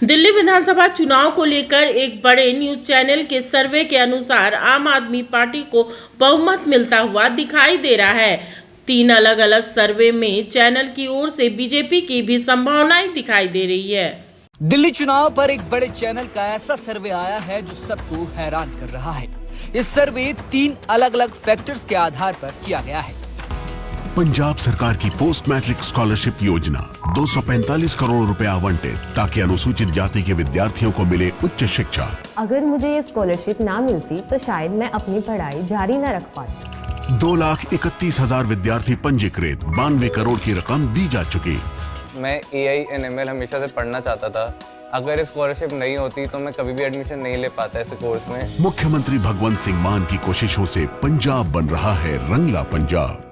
दिल्ली विधानसभा चुनाव को लेकर एक बड़े न्यूज चैनल के सर्वे के अनुसार आम आदमी पार्टी को बहुमत मिलता हुआ दिखाई दे रहा है। 3 अलग अलग सर्वे में चैनल की ओर से बीजेपी की भी संभावनाएं दिखाई दे रही है। दिल्ली चुनाव पर एक बड़े चैनल का ऐसा सर्वे आया है जो सबको हैरान कर रहा है। इस सर्वे 3 अलग अलग फैक्टर्स के आधार पर किया गया है। पंजाब सरकार की पोस्ट मैट्रिक स्कॉलरशिप योजना 245 करोड़ रुपए आवंटित ताकि अनुसूचित जाति के विद्यार्थियों को मिले उच्च शिक्षा। अगर मुझे ये स्कॉलरशिप ना मिलती तो शायद मैं अपनी पढ़ाई जारी न रख पाती। 2,31,000 विद्यार्थी पंजीकृत, 92 करोड़ की रकम दी जा चुकी। मैं AI/ML हमेशा से पढ़ना चाहता था। अगर स्कॉलरशिप नहीं होती तो मैं कभी भी एडमिशन नहीं ले पाता इस कोर्स में। मुख्यमंत्री भगवंत सिंह मान की कोशिशों से पंजाब बन रहा है रंगला पंजाब।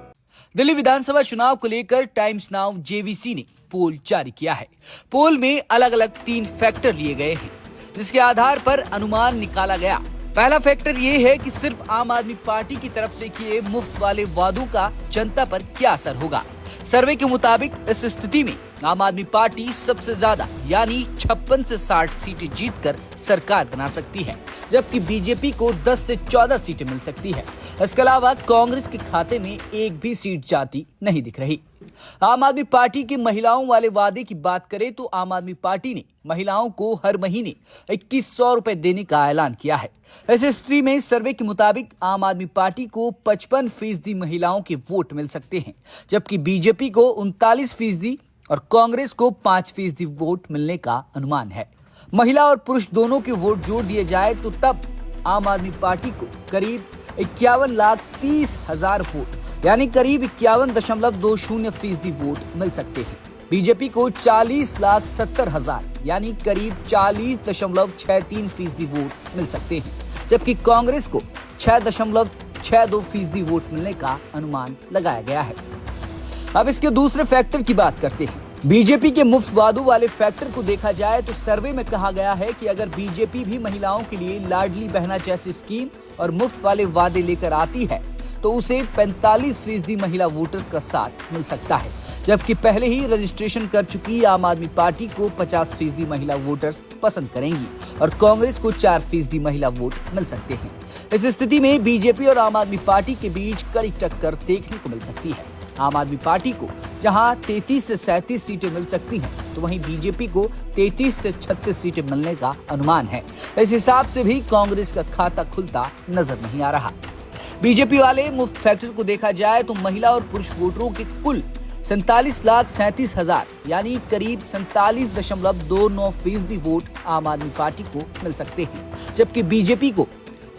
दिल्ली विधानसभा चुनाव को लेकर टाइम्स नाउ JVC ने पोल जारी किया है। पोल में अलग अलग 3 फैक्टर लिए गए हैं जिसके आधार पर अनुमान निकाला गया। पहला फैक्टर ये है कि सिर्फ आम आदमी पार्टी की तरफ से किए मुफ्त वाले वादों का जनता पर क्या असर होगा। सर्वे के मुताबिक इस स्थिति में आम आदमी पार्टी सबसे ज्यादा यानी 56 से 60 सीटें जीतकर सरकार बना सकती है, जबकि बीजेपी को 10 से 14 सीटें मिल सकती है। इसके अलावा कांग्रेस के खाते में एक भी सीट जाती नहीं दिख रही। आम आदमी पार्टी के महिलाओं वाले वादे की बात करें तो आम आदमी पार्टी ने महिलाओं को हर महीने 2100 रुपए देने का ऐलान किया है। ऐसी स्थिति में सर्वे के मुताबिक आम आदमी पार्टी को 55% महिलाओं के वोट मिल सकते हैं, जबकि बीजेपी को 39% और कांग्रेस को 5% वोट मिलने का अनुमान है। महिला और पुरुष दोनों के वोट जोड़ दिए जाए तो तब आम आदमी पार्टी को करीब 51,30,000 वोट यानी करीब 51.20% वोट मिल सकते हैं। बीजेपी को 40,70,000 यानी करीब 40.63% वोट मिल सकते हैं, जबकि कांग्रेस को 6.62% वोट मिलने का अनुमान लगाया गया है। अब इसके दूसरे फैक्टर की बात करते हैं। बीजेपी के मुफ्त वादों वाले फैक्टर को देखा जाए तो सर्वे में कहा गया है कि अगर बीजेपी भी महिलाओं के लिए लाडली बहना जैसी स्कीम और मुफ्त वाले वादे लेकर आती है तो उसे 45% महिला वोटर्स का साथ मिल सकता है, जबकि पहले ही रजिस्ट्रेशन कर चुकी आम आदमी पार्टी को 50% महिला वोटर्स पसंद करेंगी और कांग्रेस को 4% महिला वोट मिल सकते हैं। इस स्थिति में बीजेपी और आम आदमी पार्टी के बीच कड़ी टक्कर देखने को मिल सकती है। आम आदमी पार्टी को जहां 33 से 37 सीटें मिल सकती हैं, तो वहीं बीजेपी को 33 से 36 सीटें मिलने का अनुमान है। इस हिसाब से भी कांग्रेस का खाता खुलता नजर नहीं आ रहा। बीजेपी वाले मुफ्त फैक्टर को देखा जाए तो महिला और पुरुष वोटरों के कुल 47,37,000 यानी करीब 47.29% वोट आम आदमी पार्टी को मिल सकते हैं, जबकि बीजेपी को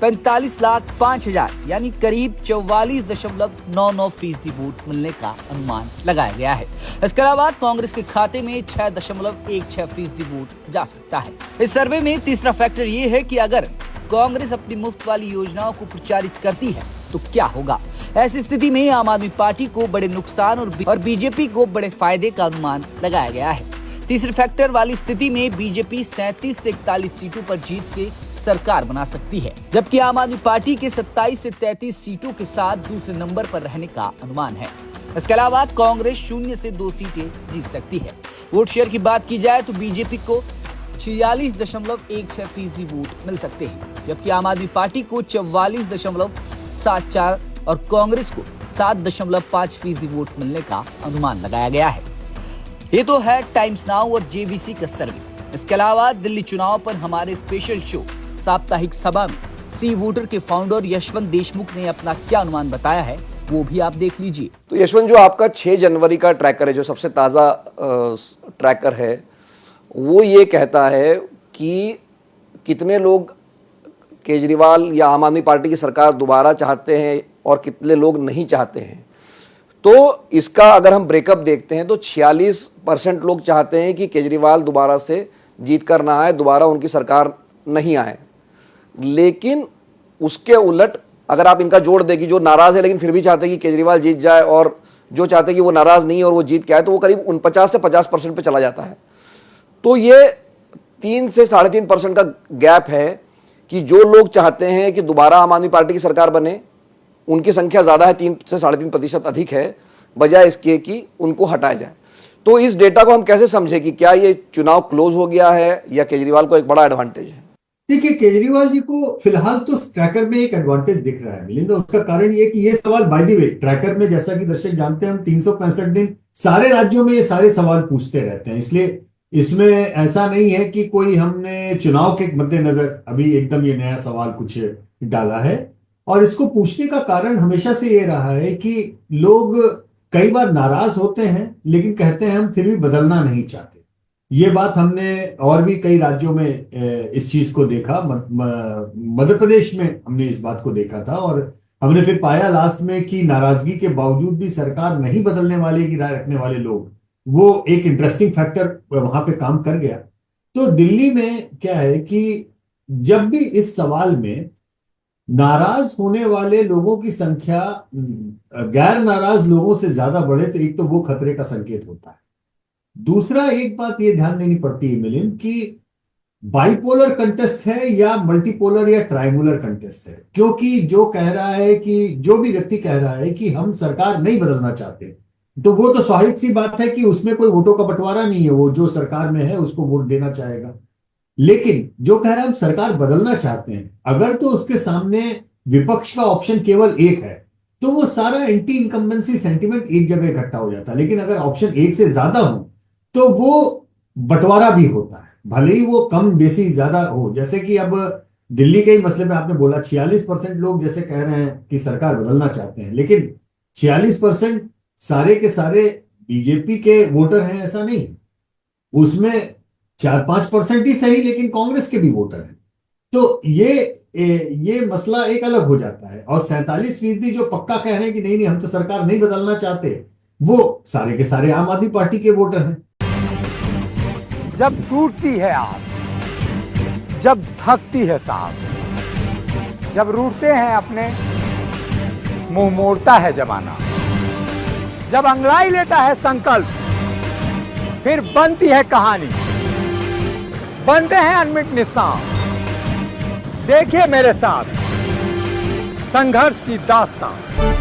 45,05,000 यानी करीब 44.99% वोट मिलने का अनुमान लगाया गया है। इसके अलावा कांग्रेस के खाते में 6.16% वोट जा सकता है। इस सर्वे में तीसरा फैक्टर ये है कि अगर कांग्रेस अपनी मुफ्त वाली योजनाओं को प्रचारित करती है तो क्या होगा। ऐसी स्थिति में आम आदमी पार्टी को बड़े नुकसान और बीजेपी को बड़े फायदे का अनुमान लगाया गया है। तीसरे फैक्टर वाली स्थिति में बीजेपी 37 से 41 सीटों पर जीत के सरकार बना सकती है, जबकि आम आदमी पार्टी के 27 से 33 सीटों के साथ दूसरे नंबर पर रहने का अनुमान है। इसके अलावा कांग्रेस 0 से 2 सीटें जीत सकती है। वोट शेयर की बात की जाए तो बीजेपी को 46.16% वोट मिल सकते हैं, जबकि आम आदमी पार्टी को 44.74 और कांग्रेस को 7.5% वोट मिलने का अनुमान लगाया गया है। ये तो है टाइम्स नाउ और JVC का सर्वे। इसके अलावा दिल्ली चुनाव पर हमारे स्पेशल शो साप्ताहिक सभा में सी वोटर के फाउंडर यशवंत देशमुख ने अपना क्या अनुमान बताया है, वो भी आप देख लीजिए। तो यशवंत, जो आपका 6 जनवरी का ट्रैकर है, जो सबसे ताज़ा ट्रैकर है, वो ये कहता है कि कितने लोग केजरीवाल या आम आदमी पार्टी की सरकार दोबारा चाहते हैं और कितने लोग नहीं चाहते हैं। तो इसका अगर हम ब्रेकअप देखते हैं तो 46% लोग चाहते हैं कि केजरीवाल दोबारा से जीत कर ना आए, दोबारा उनकी सरकार नहीं आए। लेकिन उसके उलट अगर आप इनका जोड़ दें कि जो नाराज़ है लेकिन फिर भी चाहते हैं कि केजरीवाल जीत जाए और जो चाहते हैं कि वो नाराज़ नहीं है और वो जीत के आए, तो वो करीब 49 से 50% पे चला जाता है। तो ये 3 से 3.5% का गैप है कि जो लोग चाहते हैं कि दोबारा आम आदमी पार्टी की सरकार बने, उनकी संख्या ज़्यादा है, 3 से 3.5% अधिक है, बजाय इसके कि उनको हटाया जाए। तो इस डेटा को हम कैसे समझे कि क्या ये चुनाव क्लोज हो गया है या केजरीवाल को एक बड़ा एडवांटेज है? देखिए, केजरीवाल जी को फिलहाल तो ट्रैकर में एक एडवांटेज दिख रहा है मिलिंद। उसका कारण ये कि ये सवाल बाय द वे ट्रैकर में, जैसा कि दर्शक जानते हैं, हम 365 दिन सारे राज्यों में ये सारे सवाल पूछते रहते हैं, इसलिए इसमें ऐसा नहीं है कि कोई हमने चुनाव के मद्देनजर अभी एकदम ये नया सवाल कुछ डाला है। और इसको पूछने का कारण हमेशा से ये रहा है कि लोग कई बार नाराज होते हैं लेकिन कहते हैं हम फिर भी बदलना नहीं चाहते। ये बात हमने और भी कई राज्यों में इस चीज को देखा। मध्य प्रदेश में हमने इस बात को देखा था और हमने फिर पाया लास्ट में कि नाराजगी के बावजूद भी सरकार नहीं बदलने वाले की राय रखने वाले लोग, वो एक इंटरेस्टिंग फैक्टर वहां पे काम कर गया। तो दिल्ली में क्या है कि जब भी इस सवाल में नाराज होने वाले लोगों की संख्या गैर नाराज लोगों से ज्यादा बढ़े तो एक तो वो खतरे का संकेत होता है। दूसरा, एक बात ये ध्यान देनी पड़ती है मिलिंद कि बाइपोलर कंटेस्ट है या मल्टीपोलर या ट्रायंगुलर कंटेस्ट है, क्योंकि जो कह रहा है कि जो भी व्यक्ति कह रहा है कि हम सरकार नहीं बदलना चाहते, तो वो तो स्वाभाविक सी बात है कि उसमें कोई वोटों का बंटवारा नहीं है, वो जो सरकार में है उसको वोट देना चाहेगा। लेकिन जो कह रहा है हम सरकार बदलना चाहते हैं, अगर तो उसके सामने विपक्ष का ऑप्शन केवल एक है तो वो सारा एंटी इनकम्बेंसी सेंटिमेंट एक जगह इकट्ठा हो जाता है। लेकिन अगर ऑप्शन एक से ज्यादा हो तो वो बंटवारा भी होता है, भले ही वो कम बेसी ज्यादा हो। जैसे कि अब दिल्ली के ही मसले में आपने बोला 46% लोग जैसे कह रहे हैं कि सरकार बदलना चाहते हैं, लेकिन 46% सारे के सारे बीजेपी के वोटर हैं ऐसा नहीं, उसमें 4-5% ही सही लेकिन कांग्रेस के भी वोटर हैं। तो ये मसला एक अलग हो जाता है। और 47% जो पक्का कह रहे हैं कि नहीं हम तो सरकार नहीं बदलना चाहते, वो सारे के सारे आम आदमी पार्टी के वोटर हैं। जब टूटती है आस, जब थकती है सांस, जब रूठते हैं अपने, मुंह मोड़ता है जमाना, जब अंगड़ाई लेता है संकल्प, फिर बनती है कहानी, बनते हैं अनमिट निशान। देखिए मेरे साथ संघर्ष की दास्तान।